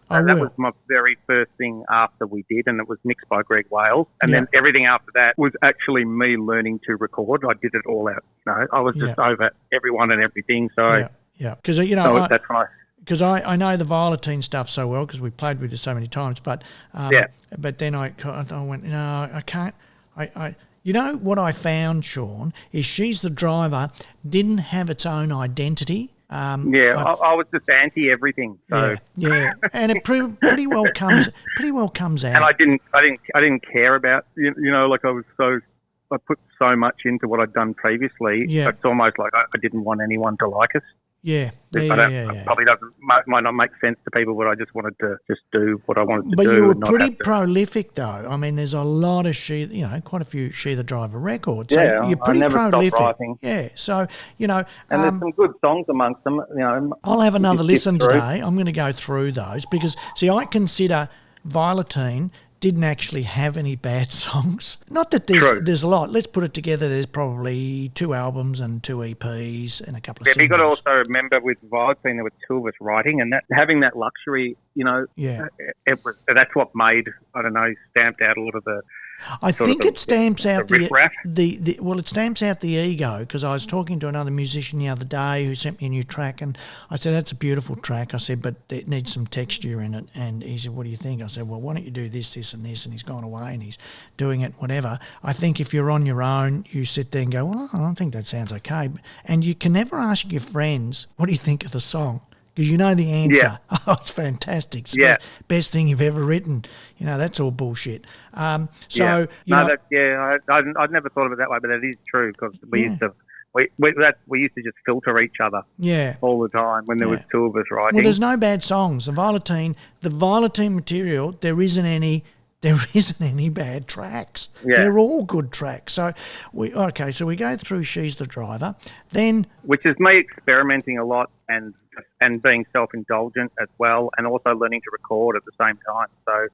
Yeah, that was my very first thing after we did, and it was mixed by Greg Wales. And then everything after that was actually me learning to record. I did it all out. I was just over everyone and everything. So because, that's when because I know the Violetine stuff so well because we played with it so many times. But but then I went, no, I can't. You know what I found, Sean, is She's the Driver didn't have its own identity. I was just anti everything. So. Yeah, and it pretty well comes out. And I didn't care about I put so much into what I'd done previously. Yeah. It's almost like I didn't want anyone to like us. Yeah. Probably might not make sense to people, but I just wanted to just do what I wanted to do. But you were pretty prolific, though. I mean, there's a lot of quite a few She the Driver records. So yeah, you're pretty prolific. Stopped writing. Yeah, so and there's some good songs amongst them. I'll have another listen today. I'm going to go through those because I consider Violetine didn't actually have any bad songs. Not that there's a lot. Let's put it together. There's probably 2 albums and 2 EPs and a couple of singles. You've got to also remember with Violetine there were 2 of us writing, and that having that luxury, that's what made, stamped out a lot of the... I think it stamps out it stamps out the ego because I was talking to another musician the other day who sent me a new track and I said, that's a beautiful track. I said, but it needs some texture in it. And he said, what do you think? I said, well, why don't you do this, this and this? And he's gone away and he's doing it, whatever. I think if you're on your own, you sit there and go, well, I don't think that sounds okay. And you can never ask your friends, what do you think of the song? Because you know the answer. Yeah. Oh, it's fantastic. It's the best thing you've ever written. That's all bullshit. I'd never thought of it that way, but that is true because we used to. We used to just filter each other all the time when there was 2 of us writing. Well, there's no bad songs. The Violetine material, there isn't any bad tracks. Yeah. They're all good tracks. So we go through She's the Driver. Then which is me experimenting a lot and being self-indulgent as well, and also learning to record at the same time. So,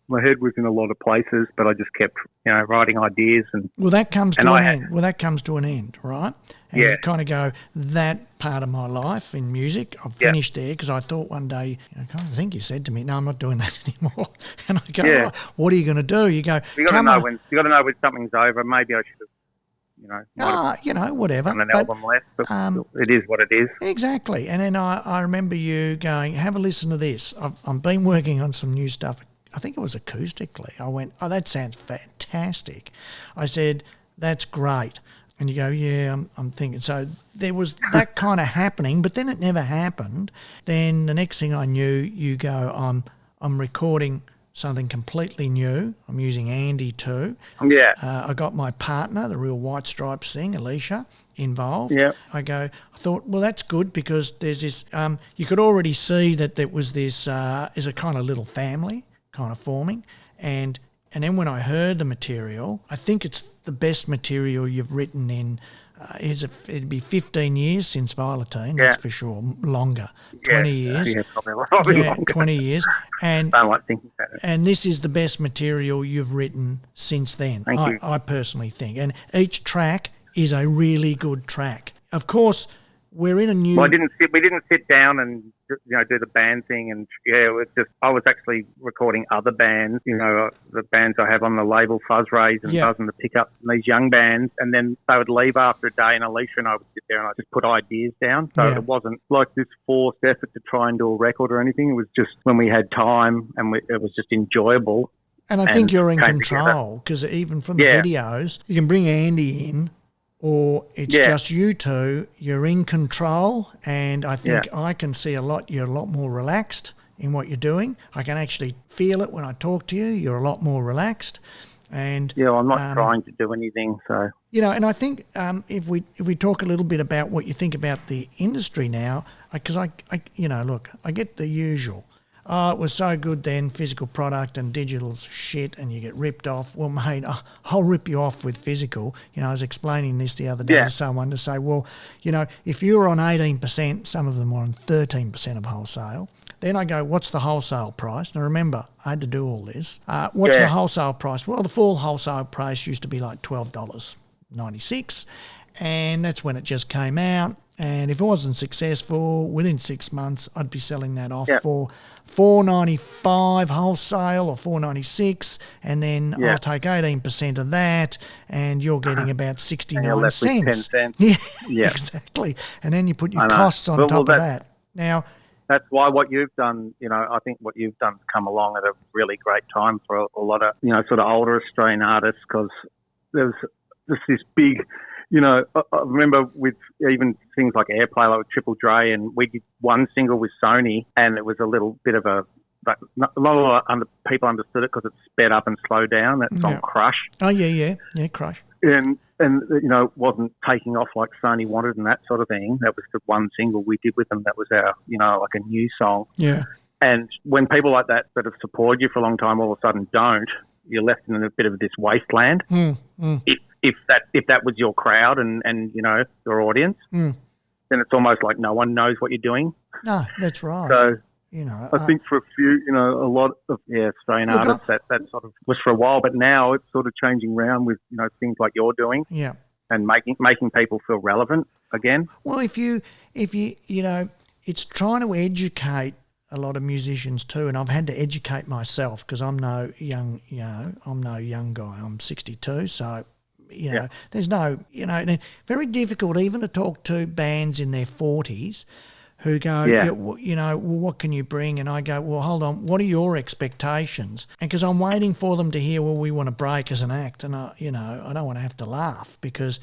my head was in a lot of places, but I just kept, writing ideas. That comes to an end, right? And you kind of go, that part of my life in music, I've finished there because I thought one day, I think you said to me, no, I'm not doing that anymore. And I go, what are you going to do? You go, you got to know when something's over. Maybe I should have. Whatever. On an album left, but it is what it is. Exactly. And then I remember you going, have a listen to this. I've been working on some new stuff. I think it was acoustically. I went, oh, that sounds fantastic. I said, that's great. And you go, yeah, I'm thinking. So there was that kind of happening, but then it never happened. Then the next thing I knew, you go, I'm recording something completely new. I'm using Andy too. Yeah. I got my partner, the Real White Stripes thing, Alicia, involved. Yeah. I thought, well, that's good because there's this, you could already see that there was this, is a kind of little family kind of forming. And then when I heard the material, I think it's the best material you've written in it'd be 15 years since Violetine, that's for sure, longer, 20 years. Yeah, probably longer. 20 years. And I don't like thinking about it. And this is the best material you've written since then, Thank you. I personally think. And each track is a really good track. Of course, we're in a new... Well, we didn't sit down and do the band thing, and it was just I was actually recording other bands, the bands I have on the label, Fuzz Rays and Buzz and the Pickups, and these young bands, and then they would leave after a day, and Alicia and I would sit there and I just put ideas down. So it wasn't like this forced effort to try and do a record or anything. It was just when we had time, and it was just enjoyable. And I think you're in control, because even from the videos, you can bring Andy in, or it's just you two, you're in control, and I think I can see you're a lot more relaxed in what you're doing. I can actually feel it when I talk to you. You're a lot more relaxed. And I'm not trying to do anything, so... and I think if we talk a little bit about what you think about the industry now, because I get the usual. Oh, it was so good then, physical product and digital's shit, and you get ripped off. Well, mate, I'll rip you off with physical. I was explaining this the other day to someone to say, well, if you were on 18%, some of them were on 13% of wholesale. Then I go, what's the wholesale price? Now, remember, I had to do all this. What's the wholesale price? Well, the full wholesale price used to be like $12.96, and that's when it just came out. And if it wasn't successful, within 6 months, I'd be selling that off for $4.95 wholesale or $4.96, and then I'll take 18% of that, and you're getting about 69 cents. 10 cents. Yeah, exactly. And then you put your costs on top of that. Now, that's why what you've done, I think what you've done has come along at a really great time for a lot of, sort of older Australian artists, because there's just this big... I remember with even things like Airplay, like Triple Dre, and we did one single with Sony, and it was a little bit of a lot of people understood it because it sped up and slowed down. That song Crush. Oh, yeah, Crush. And it wasn't taking off like Sony wanted and that sort of thing. That was the one single we did with them. That was our, like a new song. Yeah. And when people like that have supported you for a long time all of a sudden don't, you're left in a bit of this wasteland. If that was your crowd and your audience, then it's almost like no one knows what you're doing. No, that's right. So I think for a few, a lot of Australian artists that sort of was for a while, but now it's sort of changing around with things like you're doing. Yeah. And making people feel relevant again. Well, if you it's trying to educate a lot of musicians too, and I've had to educate myself because I'm no young guy. I'm 62, so there's no, very difficult even to talk to bands in their 40s who go, well, what can you bring? And I go, well, hold on, what are your expectations? And because I'm waiting for them to hear, well, we want to break as an act, and I don't want to have to laugh, because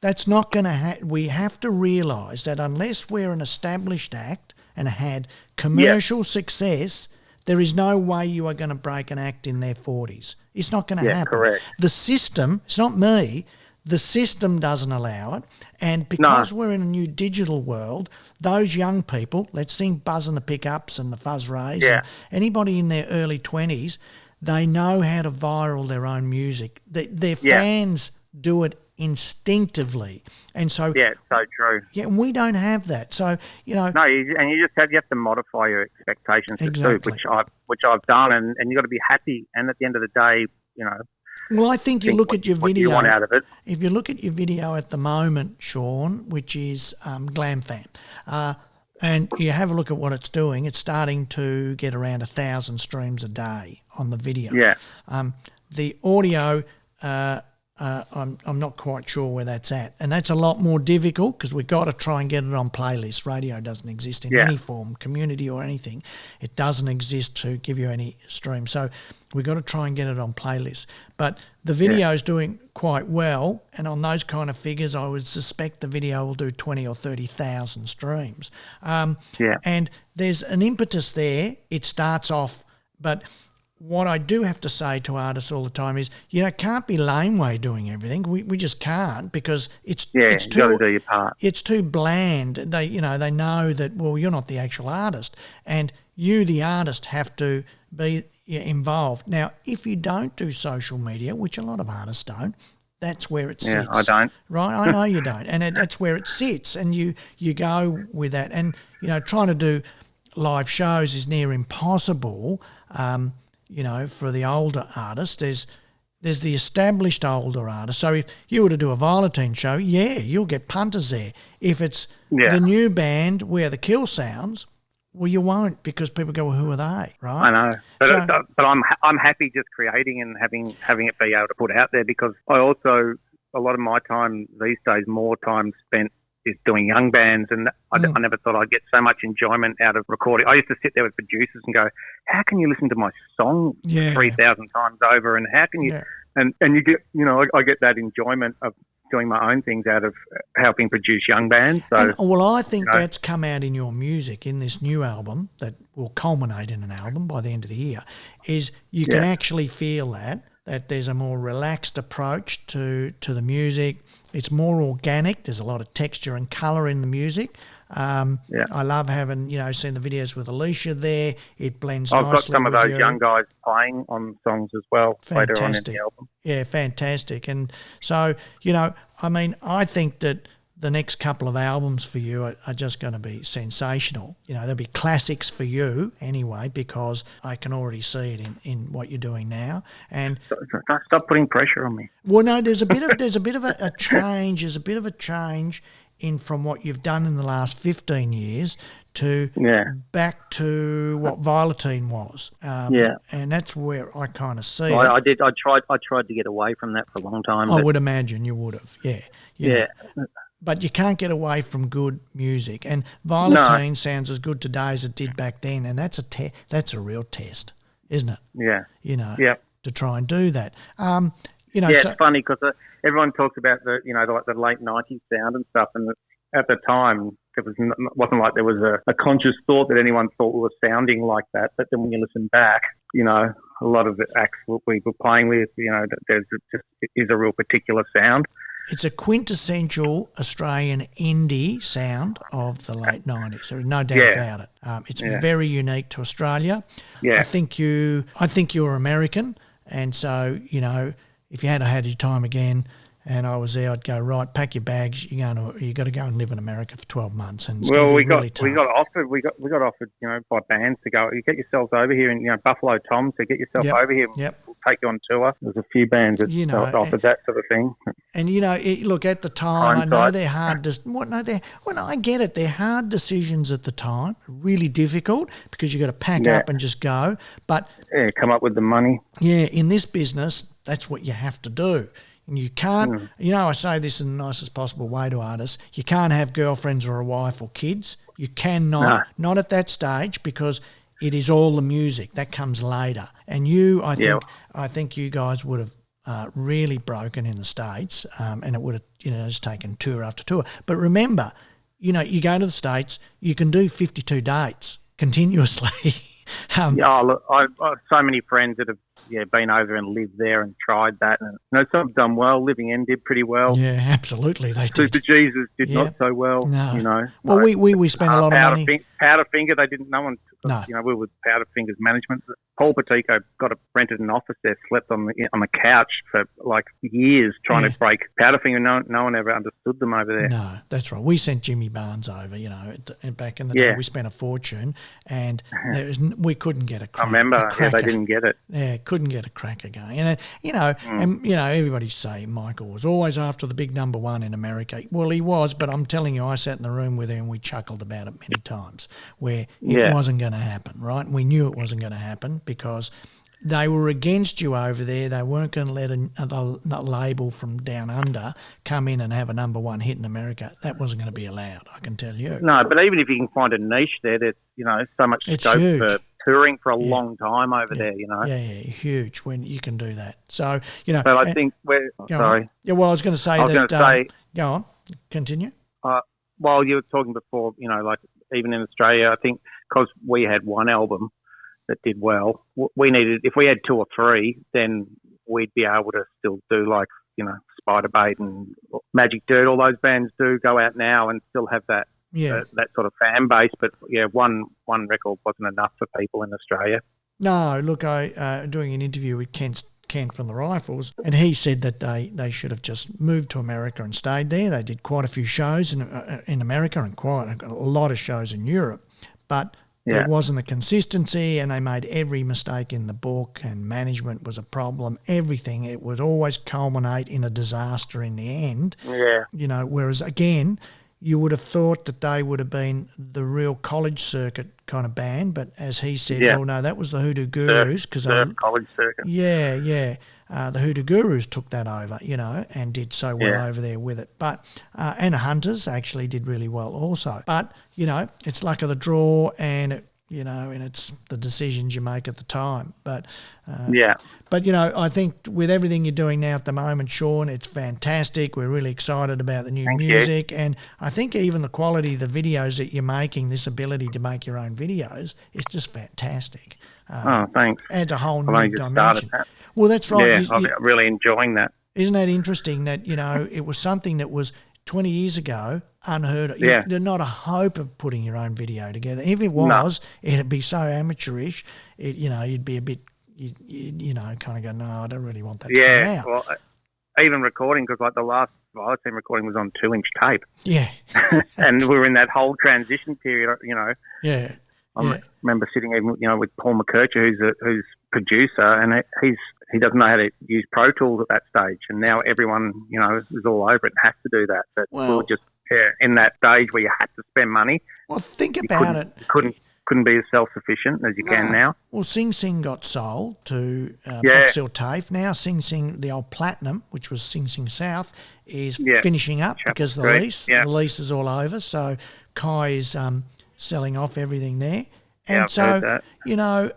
that's not going to we have to realise that unless we're an established act and had commercial success, there is no way you are going to break an act in their 40s. It's not going to happen. Correct. The system, it's not me, the system doesn't allow it. And because we're in a new digital world, those young people, let's think Buzz and the Pickups and the Fuzz Rays, and anybody in their early 20s, they know how to viral their own music. Their fans do it instinctively, and so it's so true. Yeah, and we don't have that. So you have to modify your expectations too, which I've done, and you got to be happy. And at the end of the day, Well, I think you look at your video. You want out of it. If you look at your video at the moment, Sean, which is Glam Fan, and you have a look at what it's doing, it's starting to get around 1,000 streams a day on the video. Yeah. The audio. I'm not quite sure where that's at, and that's a lot more difficult because we've got to try and get it on playlists. Radio doesn't exist in any form, community or anything. It doesn't exist to give you any stream, so we've got to try and get it on playlists. But the video is doing quite well, and on those kind of figures, I would suspect the video will do 20 or 30,000 streams. And there's an impetus there. It starts off, but what I do have to say to artists all the time is, can't be laneway doing everything. We just can't, because it's too, you got to do your part. It's too bland. They know that, well, you're not the actual artist, and you, the artist, have to be involved. Now, if you don't do social media, which a lot of artists don't, That's where it Yeah, sits. I don't. Right? I know you don't. And that's where it sits. And you go with that. And, trying to do live shows is near impossible, for the older artists. There's the established older artists. So if you were to do a Violetine show, you'll get punters there. If it's the new band where the Kill sounds, well, you won't, because people go, well, who are they, right? I know, but I'm happy just creating and having it be able to put out there, because I also, a lot of my time these days, more time spent is doing young bands, and I never thought I'd get so much enjoyment out of recording. I used to sit there with producers and go, how can you listen to my song 3,000 times over, and how can you, and you get, I get that enjoyment of doing my own things out of helping produce young bands. So, I think that's come out in your music in this new album that will culminate in an album by the end of the year, is you can actually feel that there's a more relaxed approach to the music. It's more organic. There's a lot of texture and colour in the music. I love having, seen the videos with Alicia there. It blends nicely. I've got some of those you. young guys playing on songs as well later on in the album. Yeah, fantastic. And so, I think that the next couple of albums for you are just going to be sensational. There'll be classics for you anyway, because I can already see it in what you're doing now. And stop putting pressure on me. Well, no, there's a bit of a change. There's a bit of a change in from what you've done in the last 15 years to back to what Violetine was. And that's where I kind of see it. I did. I tried to get away from that for a long time. I would imagine you would have. Yeah. But you can't get away from good music, and Violetine sounds as good today as it did back then, and that's a real test, isn't it? Yeah. To try and do that. It's funny because everyone talks about the late 90s sound and stuff, and at the time it wasn't like there was a conscious thought that anyone thought we were sounding like that. But then when you listen back, a lot of the acts we were playing with, there's just is a real particular sound. It's a quintessential Australian indie sound of the late 90s. There's no doubt about it. It's very unique to Australia. Yeah. I think you're American, and so, if you had your time again and I was there, I'd go, right, pack your bags. You got to go and live in America for 12 months, and it's going to be really tough. We got offered, by bands to go. You get yourselves over here, and Buffalo Tom to get yourself over here. We'll take you on tour. There's a few bands that offered that sort of thing. And look, at the time, I know they're hard. I get it. They're hard decisions at the time, really difficult, because you got to pack up and just go. But come up with the money. Yeah, in this business, that's what you have to do. And you can't, I say this in the nicest possible way to artists, you can't have girlfriends or a wife or kids. You cannot, not at that stage, because it is all the music. That comes later. And I think you guys would have really broken in the States, and it would have, just taken tour after tour. But remember, you go to the States, you can do 52 dates continuously. Look, I've so many friends that have been over and lived there and tried that, and some have done well. Living End did pretty well. Yeah, absolutely, they did. Super Jesus did not so well. No. Well, we spent a lot of money. Powderfinger, they didn't. No one. No. We were with Powderfinger's management. Paul Patico rented an office there, slept on the couch for like years trying to break Powderfinger. No one ever understood them over there. No, that's right. We sent Jimmy Barnes over, back in the day. We spent a fortune, and we couldn't get a crack. I remember, they didn't get it. Yeah, couldn't get a crack again. And, everybody say Michael was always after the big number one in America. Well, he was, but I'm telling you, I sat in the room with him and we chuckled about it many times, where it wasn't going to happen, right? And we knew it wasn't going to happen because they were against you over there. They weren't going to let a label from down under come in and have a number one hit in America. That wasn't going to be allowed, I can tell you. No, but even if you can find a niche there, there's so much scope for touring for a long time over there. Yeah, huge when you can do that. So But I think we're sorry. On. Yeah, well, I was going to say go on, continue. While you were talking before, like even in Australia, I think because we had one album that did well, we needed, if we had two or three, then we'd be able to still do like, Spiderbait and Magic Dirt, all those bands do go out now and still have that that sort of fan base. But one record wasn't enough for people in Australia. No, look, I doing an interview with Ken from the Rifles, and he said that they should have just moved to America and stayed there. They did quite a few shows in America and quite a lot of shows in Europe, but there wasn't a consistency, and they made every mistake in the book, and management was a problem. Everything, it would always culminate in a disaster in the end. Yeah. You know, whereas again, you would have thought that they would have been the real college circuit kind of band, but as he said, well, no, that was the Hoodoo Gurus, because college circuit. The Hoodoo Gurus took that over, you know, and did so well over there with it. But and the Hunters actually did really well also. But you know, it's luck of the draw, and you know, and it's the decisions you make at the time. But But you know, I think with everything you're doing now at the moment, Sean, it's fantastic. We're really excited about the new music, and I think even the quality of the videos that you're making, this ability to make your own videos, is just fantastic. Thanks. Adds a whole new dimension. Well, that's right. Yeah, I'm really enjoying that. Isn't that interesting that, you know, it was something that was 20 years ago unheard of. Yeah. There's not a hope of putting your own video together. If it was, it'd be so amateurish, you know, you'd be a bit, you know, kind of go, no, I don't really want that to come out. Well, even recording, because like the last Violetine recording was on 2-inch tape. Yeah. And we were in that whole transition period, you know. Yeah. I remember sitting even, you know, with Paul McKercher, who's producer, and he doesn't know how to use Pro Tools at that stage, and now everyone, you know, is all over it and has to do that. But we were just in that stage where you had to spend money. Well, think about it. Couldn't be as self-sufficient as you can now. Well, Sing Sing got sold to Box Hill TAFE. Now Sing Sing, the old Platinum, which was Sing Sing South, is finishing up because the lease is all over. So Kai is selling off everything there. And so, you know,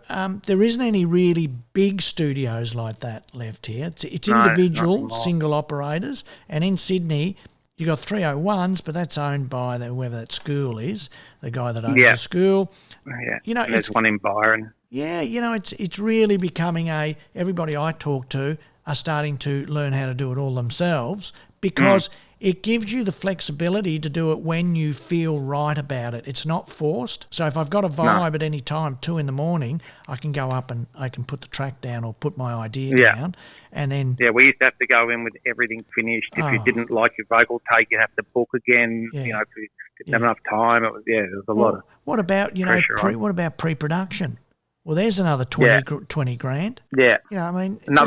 there isn't any really big studios like that left here. It's individual, single operators. And in Sydney, you got 301s, but that's owned by whoever that school is, the guy that owns the school. Yeah, you know, there's one in Byron. Yeah, you know, it's really becoming everybody I talk to are starting to learn how to do it all themselves, because it gives you the flexibility to do it when you feel right about it. It's not forced. So if I've got a vibe at any time, 2 a.m, I can go up and I can put the track down or put my idea down. And then... Yeah, we used to have to go in with everything finished. If you didn't like your vocal take, you'd have to book again. You know, if you didn't have enough time. It was, there was a lot of What about, you know, what about pre-production? Well, there's another 20 grand. Yeah. You know, I mean... That's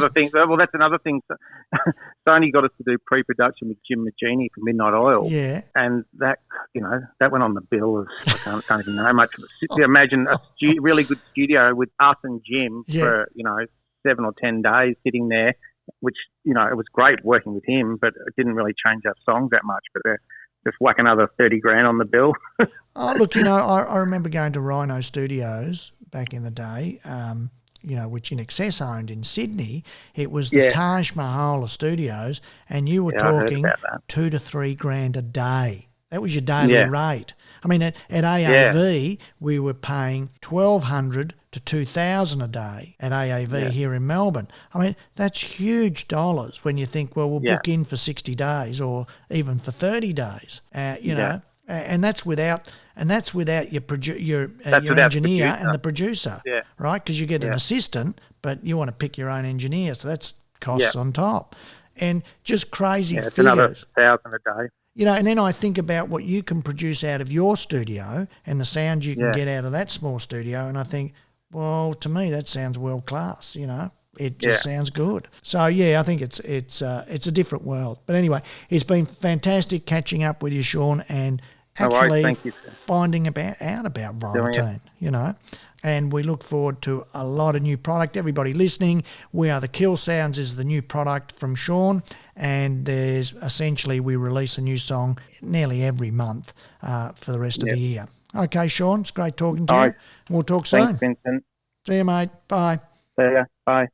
another thing. Sony got us to do pre-production with Jim Magini for Midnight Oil. Yeah. And that, you know, that went on the bill as, I can't even know much of it. Imagine a really good studio with us and Jim for, you know, 7 or 10 days sitting there, which, you know, it was great working with him, but it didn't really change our songs that much. But just whack another 30 grand on the bill. Look, you know, I remember going to Rhino Studios back in the day, you know, which In Excess owned in Sydney. It was the Taj Mahal of studios, and you were talking 2 to 3 grand a day. That was your daily rate. I mean, at AAV, we were paying $1,200 to $2,000 a day at AAV here in Melbourne. I mean, that's huge dollars when you think, well, we'll book in for 60 days or even for 30 days. You know, and that's without your engineer and the producer, right? Because you get an assistant, but you want to pick your own engineer, so that's costs on top, and just crazy figures. It's another $1,000 a day. You know, and then I think about what you can produce out of your studio and the sound you can get out of that small studio, and I think, well, to me that sounds world class. You know, it just sounds good. So yeah, I think it's a different world. But anyway, it's been fantastic catching up with you, Sean, and actually finding out about Violetine, you know. And we look forward to a lot of new product. Everybody listening, We Are The Kill Sounds is the new product from Sean, and there's essentially we release a new song nearly every month for the rest of the year. Okay, Sean, it's great talking to you. We'll talk soon. Thanks, Vincent. See you, mate. Bye. See ya. Bye.